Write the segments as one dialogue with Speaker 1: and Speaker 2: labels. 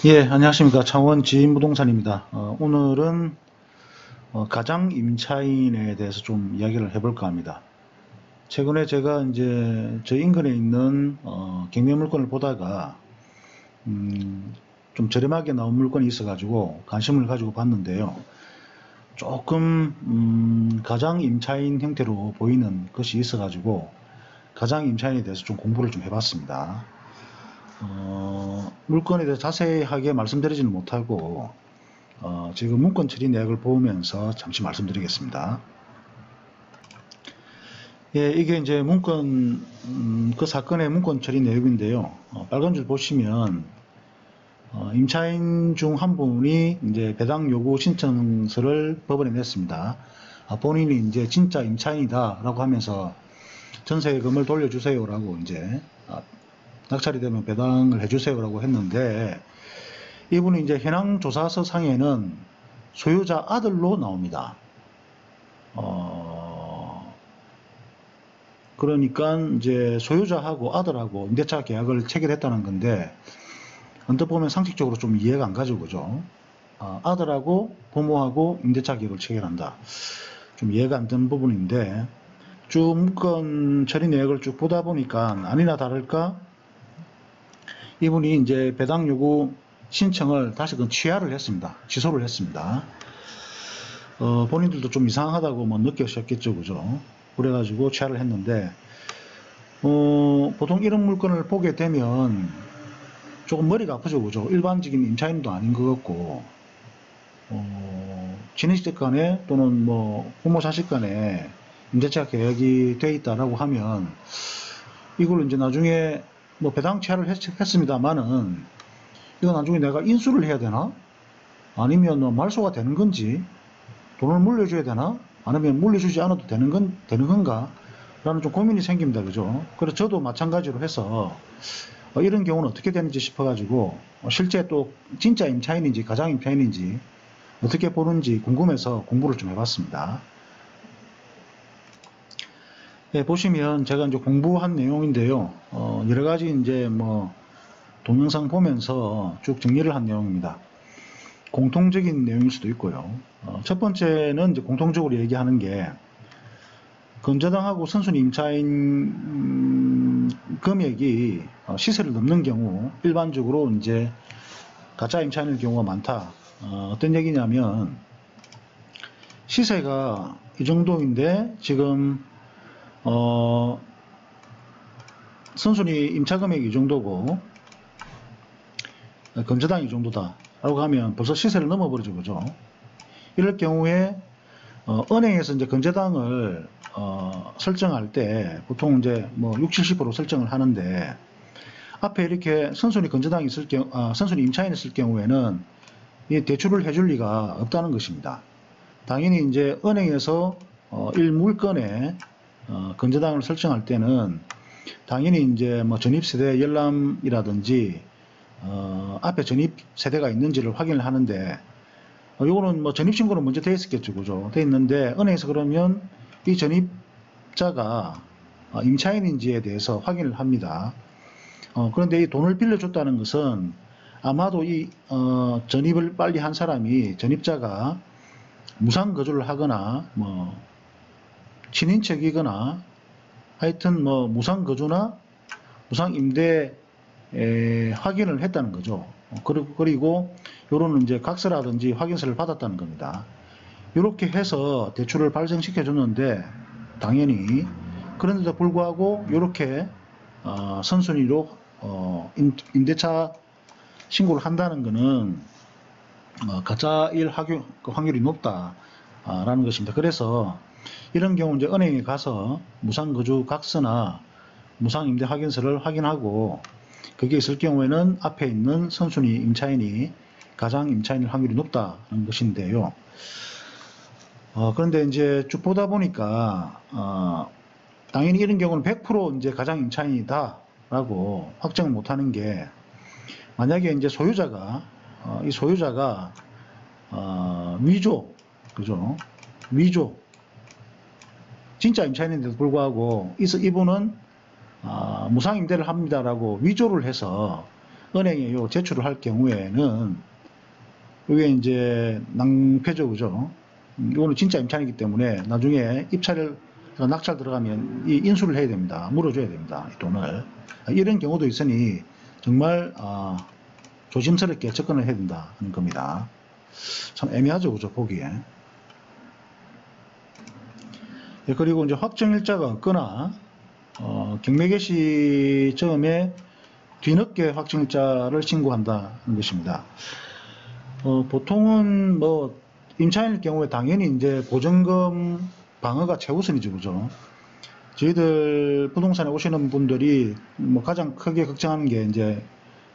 Speaker 1: 예, 안녕하십니까. 창원 지인부동산입니다. 오늘은 가장 임차인에 대해서 좀 이야기를 해볼까 합니다. 최근에 제가 이제 저 인근에 있는 경매 물건을 보다가 좀 저렴하게 나온 물건이 있어가지고 관심을 가지고 봤는데요. 조금 가장 임차인 형태로 보이는 것이 있어가지고 가장 임차인에 대해서 좀 공부를 좀 해봤습니다. 물건에 대해서 자세하게 말씀드리지는 못하고 지금 문건 처리 내역을 보면서 잠시 말씀드리겠습니다. 예, 이게 이제 문건, 그 사건의 문건 처리 내역인데요. 빨간 줄 보시면, 임차인 중 한 분이 이제 배당 요구 신청서를 법원에 냈습니다. 본인이 이제 진짜 임차인이다라고 하면서 전세금을 돌려주세요라고 이제, 낙찰이 되면 배당을 해주세요라고 했는데, 이분이 이제 현황조사서 상에는 소유자 아들로 나옵니다. 그러니까 이제 소유자하고 아들하고 임대차 계약을 체결했다는 건데, 언뜻 보면 상식적으로 좀 이해가 안 가죠, 그죠? 아들하고 부모하고 임대차 계약을 체결한다. 좀 이해가 안 되는 부분인데, 쭉 문건 처리 내역을 쭉 보다 보니까 아니나 다를까 이분이 이제 배당 요구 신청을 다시금 취하를 했습니다. 취소를 했습니다. 본인들도 좀 이상하다고 뭐 느끼셨겠죠, 그죠? 그래가지고 취하를 했는데, 보통 이런 물건을 보게 되면 조금 머리가 아프죠, 그죠? 일반적인 임차인도 아닌 것 같고, 친인척 간에 또는 뭐 부모 자식 간에 임대차 계약이 돼 있다라고 하면 이걸 이제 나중에 뭐 배당 취하를 했습니다만은 이거 나중에 내가 인수를 해야 되나? 아니면 뭐 말소가 되는 건지, 돈을 물려줘야 되나? 아니면 물려주지 않아도 되는 건가? 라는 좀 고민이 생깁니다. 그죠? 그래서 저도 마찬가지로 해서 이런 경우는 어떻게 되는지 싶어가지고 실제 또 진짜 임차인인지 가장 임차인인지 어떻게 보는지 궁금해서 공부를 좀 해봤습니다. 예, 보시면 제가 이제 공부한 내용인데요. 여러 가지 이제 뭐 동영상 보면서 쭉 정리를 한 내용입니다. 공통적인 내용일 수도 있고요. 첫 번째는 이제 공통적으로 얘기하는 게 건저당하고 선순위 임차인 금액이 시세를 넘는 경우 일반적으로 이제 가짜 임차인의 경우가 많다. 어떤 얘기냐면 시세가 이 정도인데 지금 선순위 임차 금액이 이 정도고 건저당이 이 정도다 라고 하면 벌써 시세를 넘어버리죠, 그죠? 이럴 경우에 은행에서 이제 건저당을 설정할 때 보통 이제 뭐 60, 70% 설정을 하는데 앞에 이렇게 선순위 건저당이 있을 경우, 선순위 임차인이 있을 경우에는 이 대출을 해줄 리가 없다는 것입니다. 당연히 이제 은행에서 일물건에 건저당을 설정할 때는 당연히 이제 뭐 전입세대 열람이라든지 앞에 전입세대가 있는지를 확인을 하는데 요거는 뭐 전입신고는 먼저 돼 있었겠죠, 그죠? 돼 있는데 은행에서 그러면 이 전입자가 임차인인지에 대해서 확인을 합니다. 그런데 이 돈을 빌려줬다는 것은 아마도 이 전입을 빨리 한 사람이 전입자가 무상거주를 하거나 뭐 친인척이거나 하여튼 뭐 무상거주나 무상임대 확인을 했다는 거죠. 그리고 요런 이제 각서라든지 확인서를 받았다는 겁니다. 이렇게 해서 대출을 발생시켜 줬는데 당연히 그런데도 불구하고 이렇게 선순위로 임대차 신고를 한다는 것은 가짜일 확률이 높다라는 것입니다. 그래서 이런 경우 이제 은행에 가서 무상거주 각서나 무상임대 확인서를 확인하고 그게 있을 경우에는 앞에 있는 선순위 임차인이 가장 임차인일 확률이 높다는 것인데요. 그런데 이제 쭉 보다 보니까 당연히 이런 경우는 100% 이제 가장 임차인이다라고 확정을 못하는 게 만약에 이제 소유자가 이 소유자가 위조, 그죠? 위조, 진짜 임차인인데도 불구하고 이분은 무상 임대를 합니다라고 위조를 해서 은행에 요 제출을 할 경우에는 이게 이제 낭패죠, 그죠? 이거는 진짜 임차인이기 때문에 나중에 입찰을 낙찰 들어가면 이 인수를 해야 됩니다. 물어줘야 됩니다. 이 돈을. 이런 경우도 있으니 정말 조심스럽게 접근을 해야 된다는 겁니다. 참 애매하죠, 그죠? 보기에. 예, 그리고 이제 확정일자가 없거나 경매 개시 즈음에 뒤늦게 확정일자를 신고한다는 것입니다. 보통은 뭐 임차인일 경우에 당연히 이제 보증금 방어가 최우선이죠, 그죠? 저희들 부동산에 오시는 분들이 뭐 가장 크게 걱정하는 게 이제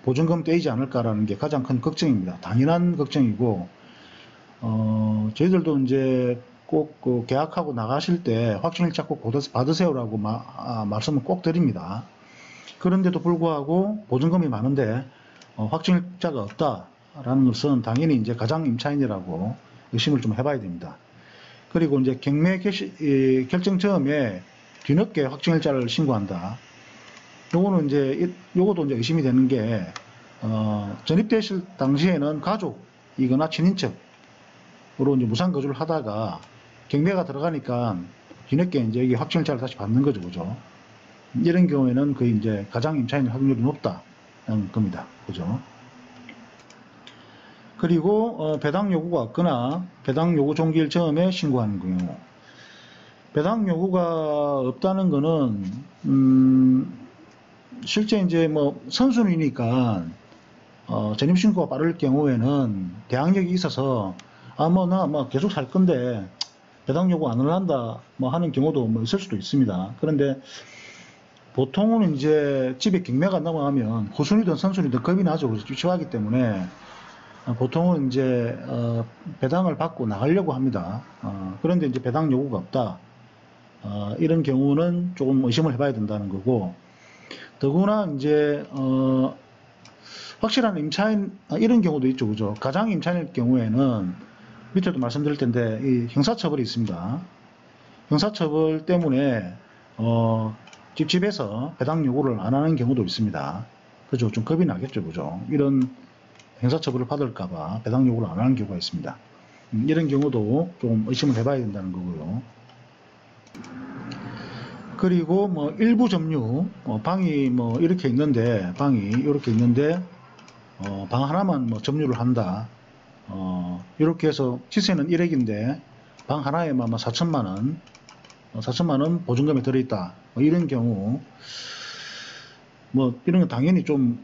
Speaker 1: 보증금 떼이지 않을까라는 게 가장 큰 걱정입니다. 당연한 걱정이고, 저희들도 이제 꼭 그 계약하고 나가실 때 확정일자 꼭 받으세요라고 말씀을 꼭 드립니다. 그런데도 불구하고 보증금이 많은데 확정일자가 없다라는 것은 당연히 이제 가장 임차인이라고 의심을 좀 해봐야 됩니다. 그리고 이제 경매 결정 즈음에 뒤늦게 확정일자를 신고한다. 요거는 이제 요것도 이제 의심이 되는 게 전입되실 당시에는 가족이거나 친인척으로 이제 무상 거주를 하다가 경매가 들어가니까 뒤늦게 이제 여기 확정일자를 다시 받는 거죠, 그죠? 이런 경우에는 거의 이제 가장 임차인 확률이 높다는 겁니다, 그죠? 그리고 배당 요구가 없거나 배당 요구 종기일 즈음에 신고하는 경우. 배당 요구가 없다는 거는 실제 이제 뭐 선순위니까 전입 신고가 빠를 경우에는 대항력이 있어서 나 계속 살 건데 배당 요구 안 할란다 뭐 하는 경우도 뭐 있을 수도 있습니다. 그런데 보통은 이제 집에 경매가 넘어가면 후순위든 선순위든 겁이 나죠. 그래서 주저하기 때문에 보통은 이제 배당을 받고 나가려고 합니다. 그런데 이제 배당 요구가 없다. 이런 경우는 조금 의심을 해봐야 된다는 거고, 더구나 이제 확실한 임차인 이런 경우도 있죠, 그죠? 가장 임차인일 경우에는 밑에도 말씀드릴 텐데 이 형사처벌이 있습니다. 형사처벌 때문에 집에서 배당 요구를 안 하는 경우도 있습니다. 그죠? 좀 겁이 나겠죠, 그죠? 이런 형사처벌을 받을까봐 배당 요구를 안 하는 경우가 있습니다. 이런 경우도 좀 의심을 해봐야 된다는 거고요. 그리고 뭐 일부 점유, 방이 뭐 이렇게 있는데 방 하나만 뭐 점유를 한다. 이렇게 해서 시세는 1억인데 방 하나에만 4천만원 보증금이 들어있다. 뭐 이런 경우 뭐 이런 건 당연히 좀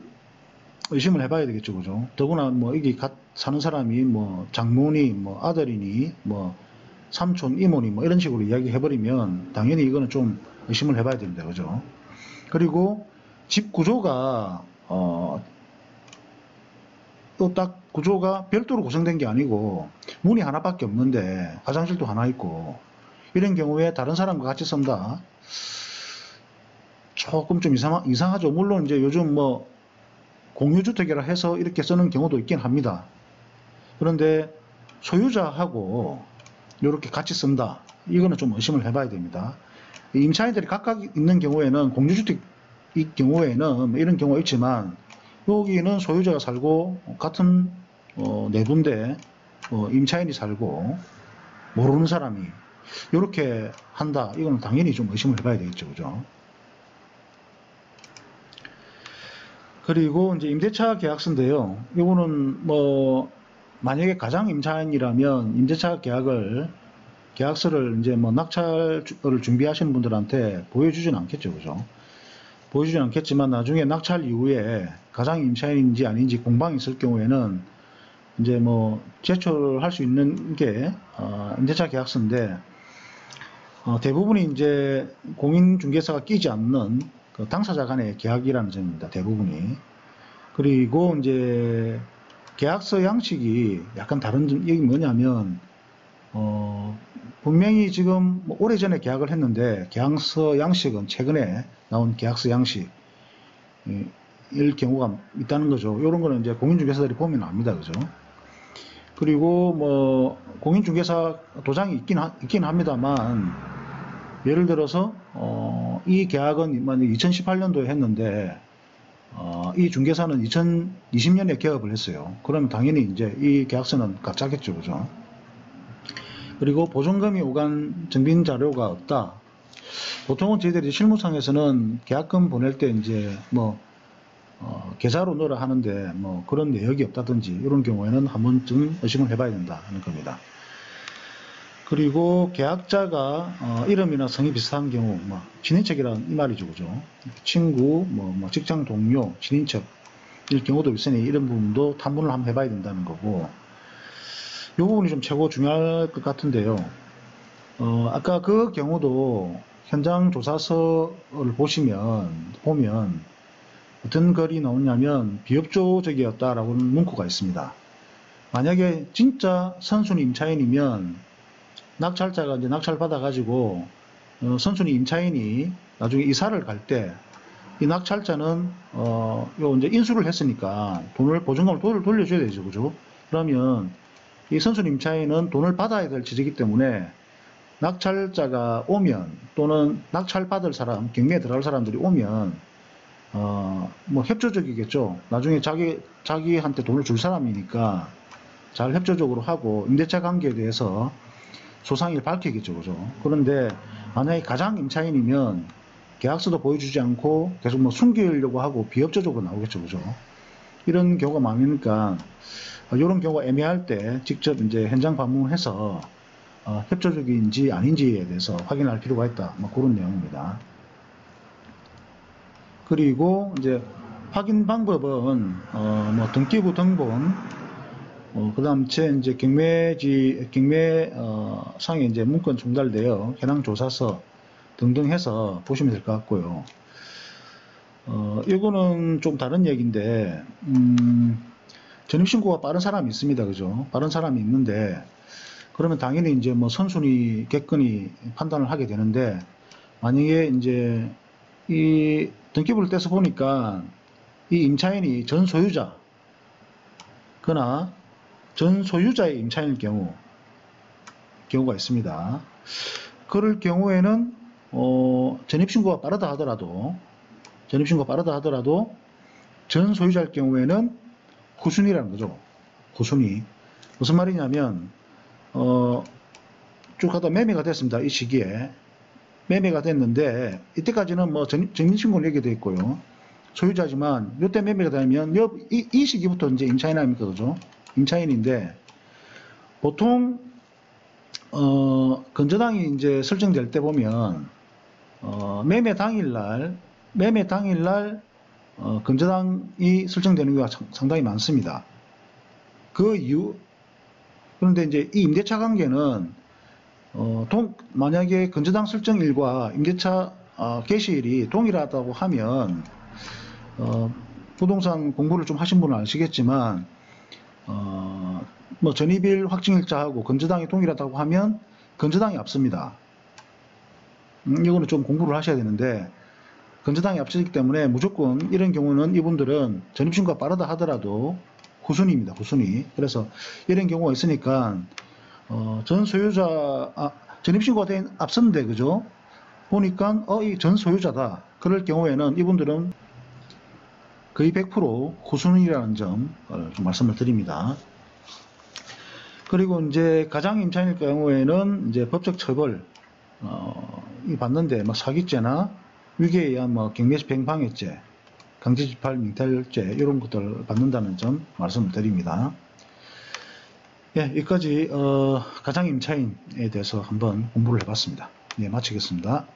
Speaker 1: 의심을 해봐야 되겠죠, 그죠? 더구나 뭐 여기 사는 사람이 뭐 장모니, 뭐 아들이니, 뭐 삼촌, 이모니 뭐 이런 식으로 이야기해버리면 당연히 이거는 좀 의심을 해봐야 됩니다, 그죠? 그리고 집 구조가 또 딱 구조가 별도로 구성된 게 아니고 문이 하나밖에 없는데 화장실도 하나 있고 이런 경우에 다른 사람과 같이 쓴다. 조금 좀 이상하죠. 물론 이제 요즘 뭐 공유주택이라 해서 이렇게 쓰는 경우도 있긴 합니다. 그런데 소유자하고 이렇게 같이 쓴다. 이거는 좀 의심을 해봐야 됩니다. 임차인들이 각각 있는 경우에는 공유주택 이 경우에는 이런 경우가 있지만 여기는 소유자가 살고 같은 내부인데 임차인이 살고 모르는 사람이 이렇게 한다. 이거는 당연히 좀 의심을 해봐야 되겠죠, 그죠? 그리고 이제 임대차 계약서인데요. 이거는 뭐 만약에 가장 임차인이라면 임대차 계약서를 이제 뭐 낙찰을 준비하시는 분들한테 보여주진 않겠죠, 그죠? 보여주진 않겠지만 나중에 낙찰 이후에 가장 임차인인지 아닌지 공방이 있을 경우에는 이제 뭐 제출할 수 있는 게 임대차 계약서인데 대부분이 이제 공인중개사가 끼지 않는 그 당사자 간의 계약이라는 점입니다. 대부분이. 그리고 이제 계약서 양식이 약간 다른 얘기 뭐냐면 분명히 지금 뭐 오래전에 계약을 했는데 계약서 양식은 최근에 나온 계약서 양식일 경우가 있다는 거죠. 이런 거는 이제 공인중개사들이 보면 압니다, 그죠? 그리고 뭐 공인중개사 도장이 있긴 합니다만 예를 들어서 이 계약은 2018년도에 했는데 이 중개사는 2020년에 개업을 했어요. 그럼 당연히 이제 이 계약서는 가짜겠죠, 그죠? 그리고 보증금이 오간 증빙 자료가 없다. 보통은 저희들이 실무상에서는 계약금 보낼 때 이제 뭐 계좌로 넣으라 하는데 뭐 그런 내역이 없다든지 이런 경우에는 한 번쯤 의심을 해봐야 된다 하는 겁니다. 그리고 계약자가 이름이나 성이 비슷한 경우, 뭐 친인척이란 이 말이죠, 그죠? 친구, 뭐 직장 동료, 친인척 일 경우도 있으니 이런 부분도 탐문을 한번 해봐야 된다는 거고, 이 부분이 좀 최고 중요할 것 같은데요. 아까 그 경우도 현장 조사서를 보면 어떤 글이 나오냐면 비협조적이었다라고는 문구가 있습니다. 만약에 진짜 선순위 임차인이면 낙찰자가 이제 낙찰 받아가지고 선순위 임차인이 나중에 이사를 갈 때 이 낙찰자는 요 이제 인수를 했으니까 보증금을 돌려줘야 되죠, 그죠? 그러면 이 선순위 임차인은 돈을 받아야 될 처지이기 때문에 낙찰자가 오면 또는 낙찰 받을 사람, 경매에 들어갈 사람들이 오면 뭐 협조적이겠죠. 나중에 자기한테 돈을 줄 사람이니까 잘 협조적으로 하고 임대차 관계에 대해서 소상히를 밝히겠죠, 그죠? 그런데 만약에 가장 임차인이면 계약서도 보여주지 않고 계속 뭐 숨기려고 하고 비협조적으로 나오겠죠, 그죠? 이런 경우가 많으니까 이런 경우가 애매할 때 직접 이제 현장 방문해서 협조적인지 아닌지에 대해서 확인할 필요가 있다. 뭐 그런 내용입니다. 그리고 이제 확인 방법은 뭐 등기부 등본, 그다음 이제 경매 상에 이제 문건 전달되어 현황 조사서 등등 해서 보시면 될 것 같고요. 이거는 좀 다른 얘기인데 전입신고가 빠른 사람이 있습니다, 그죠? 빠른 사람이 있는데 그러면 당연히 이제 뭐 선순위 객관이 판단을 하게 되는데 만약에 이제 이 등기부를 떼서 보니까 이 임차인이 전 소유자 그나 전 소유자의 임차인일 경우가 있습니다. 그럴 경우에는 전입신고가 빠르다 하더라도 전 소유자일 경우에는 후순위라는 거죠. 후순위. 무슨 말이냐면 쭉 하다 매매가 됐습니다. 이 시기에 매매가 됐는데 이때까지는 뭐 전입신고는 이렇게 되어 있고요. 소유자지만 이때 매매가 되면 이 시기부터 이제 임차인 아닙니까, 그죠? 임차인인데 보통 건저당이 이제 설정될 때 보면 매매 당일날 건저당이 설정되는 경우가 상당히 많습니다. 그 이유 그런데 이제 이 임대차 관계는 만약에 건저당 설정일과 임대차 개시일이 동일하다고 하면 부동산 공부를 좀 하신 분은 아시겠지만 뭐 전입일 확정일자하고 건저당이 동일하다고 하면 건저당이 앞섭니다. 이거는 좀 공부를 하셔야 되는데 건저당이 앞서기 때문에 무조건 이런 경우는 이분들은 전입신고가 빠르다 하더라도 후순위입니다. 후순위. 그래서 이런 경우가 있으니까 전 소유자 전입신고가 된 앞섰는데 그죠? 보니까 이 전 소유자다. 그럴 경우에는 이분들은 거의 100% 후순위라는 점 좀 말씀을 드립니다. 그리고 이제 가장 임차인일 경우에는 이제 법적 처벌 이 받는데 뭐 사기죄나 위계에 의한 뭐 경매집행 방해죄, 강제집할 맹탈죄 이런 것들 받는다는 점 말씀을 드립니다. 예, 여기까지 가장 임차인에 대해서 한번 공부를 해봤습니다. 예, 마치겠습니다.